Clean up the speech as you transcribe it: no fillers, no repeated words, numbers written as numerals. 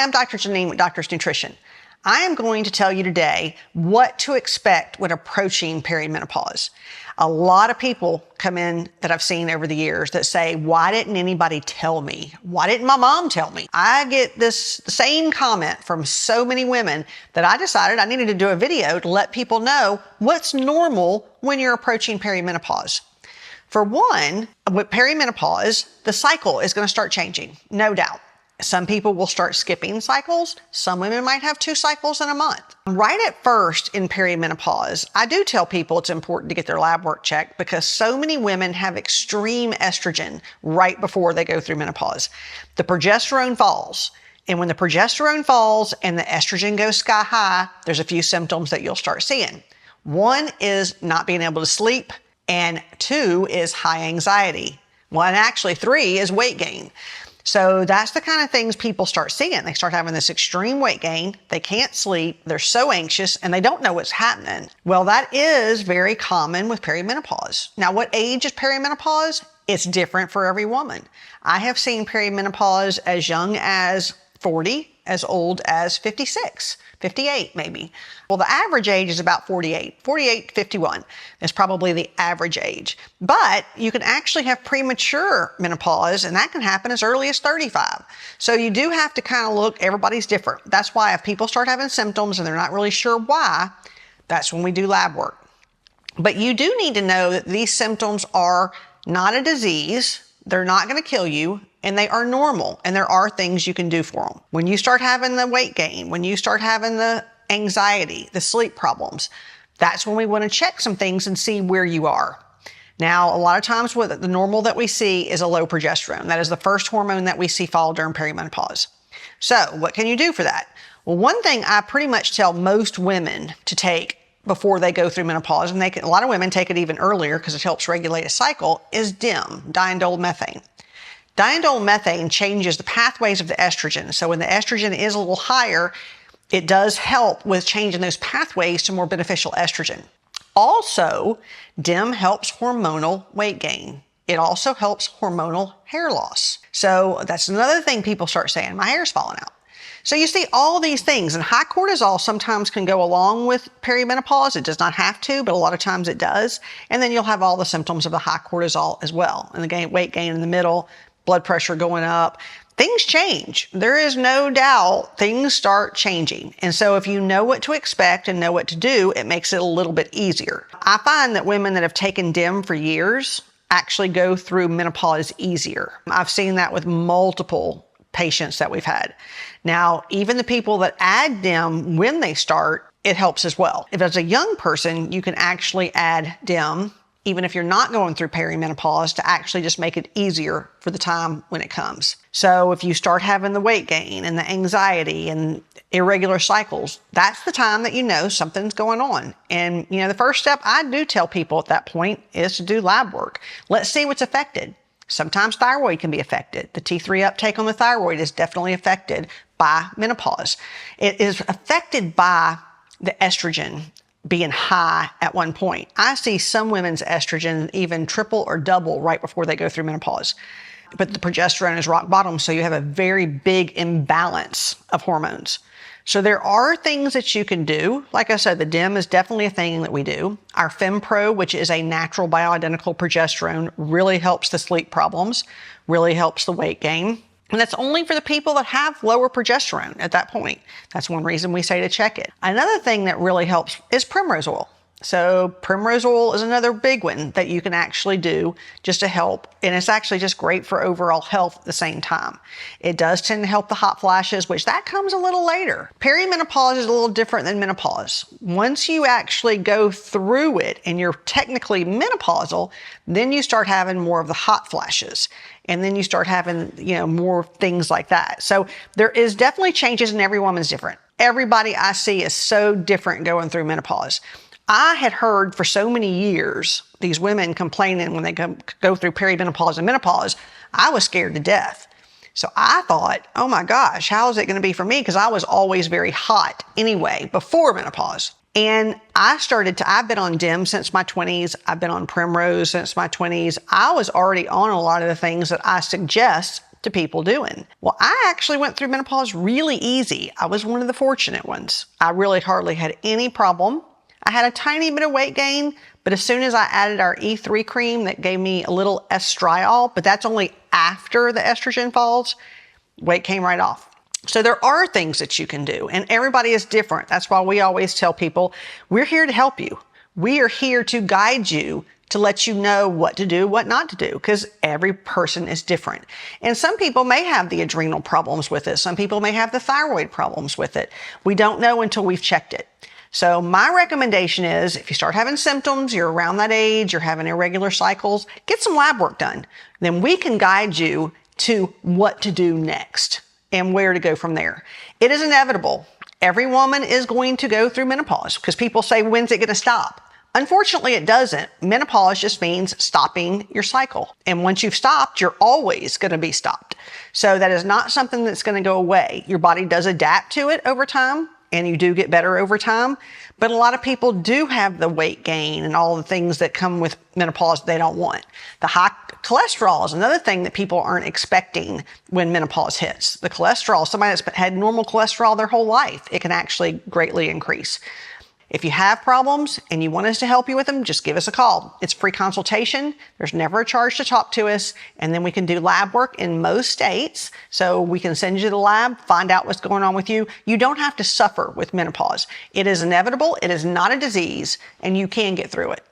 Hi, I'm Dr. Janine with Doctor's Nutrition. I am going to tell you today what to expect when approaching perimenopause. A lot of people come in that I've seen over the years that say, why didn't anybody tell me? Why didn't my mom tell me? I get this same comment from so many women that I decided I needed to do a video to let people know what's normal when you're approaching perimenopause. For one, with perimenopause, the cycle is going to start changing, no doubt. Some people will start skipping cycles. Some women might have 2 cycles in a month. Right at first in perimenopause, I do tell people it's important to get their lab work checked because so many women have extreme estrogen right before they go through menopause. The progesterone falls. And when the progesterone falls and the estrogen goes sky high, there's a few symptoms that you'll start seeing. 1 is not being able to sleep, and 2 is high anxiety. Well, and actually 3 is weight gain. So that's the kind of things people start seeing. They start having this extreme weight gain. They can't sleep. They're so anxious and they don't know what's happening. Well, that is very common with perimenopause. Now, what age is perimenopause? It's different for every woman. I have seen perimenopause as young as 40, as old as 56, 58 maybe. Well, the average age is about 48 to 51 is probably the average age. But you can actually have premature menopause, and that can happen as early as 35. So you do have to kind of look, everybody's different. That's why if people start having symptoms and they're not really sure why, that's when we do lab work. But you do need to know that these symptoms are not a disease. They're not going to kill you, and they are normal, and there are things you can do for them. When you start having the weight gain, when you start having the anxiety, the sleep problems, that's when we want to check some things and see where you are. Now, a lot of times what the normal that we see is a low progesterone. That is the first hormone that we see fall during perimenopause. So what can you do for that? Well, one thing I pretty much tell most women to take before they go through menopause, and a lot of women take it even earlier because it helps regulate a cycle, is DIM, diindole methane. Diindole methane changes the pathways of the estrogen. So when the estrogen is a little higher, it does help with changing those pathways to more beneficial estrogen. Also, DIM helps hormonal weight gain. It also helps hormonal hair loss. So that's another thing people start saying, my hair's falling out. So you see all these things, and high cortisol sometimes can go along with perimenopause. It does not have to, but a lot of times it does. And then you'll have all the symptoms of the high cortisol as well. And the weight gain in the middle, blood pressure going up. Things change. There is no doubt things start changing. And so if you know what to expect and know what to do, it makes it a little bit easier. I find that women that have taken DIM for years actually go through menopause easier. I've seen that with multiple patients that we've had. Now, even the people that add DIM when they start, it helps as well. If as a young person, you can actually add DIM, even if you're not going through perimenopause, to actually just make it easier for the time when it comes. So if you start having the weight gain and the anxiety and irregular cycles, that's the time that you know something's going on. And the first step I do tell people at that point is to do lab work. Let's see what's affected. Sometimes thyroid can be affected. The T3 uptake on the thyroid is definitely affected by menopause. It is affected by the estrogen being high at one point. I see some women's estrogen even triple or double right before they go through menopause. But the progesterone is rock bottom, so you have a very big imbalance of hormones. So there are things that you can do. Like I said, the DIM is definitely a thing that we do. Our FemPro, which is a natural bioidentical progesterone, really helps the sleep problems, really helps the weight gain. And that's only for the people that have lower progesterone at that point. That's one reason we say to check it. Another thing that really helps is primrose oil. So primrose oil is another big one that you can actually do just to help. And it's actually just great for overall health at the same time. It does tend to help the hot flashes, which that comes a little later. Perimenopause is a little different than menopause. Once you actually go through it and you're technically menopausal, then you start having more of the hot flashes. And then you start having, more things like that. So there is definitely changes, and every woman's different. Everybody I see is so different going through menopause. I had heard for so many years, these women complaining when they go through perimenopause and menopause, I was scared to death. So I thought, oh my gosh, how is it going to be for me? Because I was always very hot anyway, before menopause. And I've been on DIM since my 20s. I've been on Primrose since my 20s. I was already on a lot of the things that I suggest to people doing? Well, I actually went through menopause really easy. I was one of the fortunate ones. I really hardly had any problem. I had a tiny bit of weight gain, but as soon as I added our E3 cream that gave me a little estriol, but that's only after the estrogen falls, weight came right off. So there are things that you can do, and everybody is different. That's why we always tell people, we're here to help you. We are here to guide you, to let you know what to do, what not to do, because every person is different. And some people may have the adrenal problems with it. Some people may have the thyroid problems with it. We don't know until we've checked it. So my recommendation is, if you start having symptoms, you're around that age, you're having irregular cycles, get some lab work done. Then we can guide you to what to do next and where to go from there. It is inevitable. Every woman is going to go through menopause, because people say, when's it going to stop? Unfortunately, it doesn't. Menopause just means stopping your cycle. And once you've stopped, you're always going to be stopped. So that is not something that's going to go away. Your body does adapt to it over time, and you do get better over time. But a lot of people do have the weight gain and all the things that come with menopause they don't want. The high cholesterol is another thing that people aren't expecting when menopause hits. The cholesterol, somebody that's had normal cholesterol their whole life, it can actually greatly increase. If you have problems and you want us to help you with them, just give us a call. It's a free consultation. There's never a charge to talk to us. And then we can do lab work in most states. So we can send you to the lab, find out what's going on with you. You don't have to suffer with menopause. It is inevitable. It is not a disease, and you can get through it.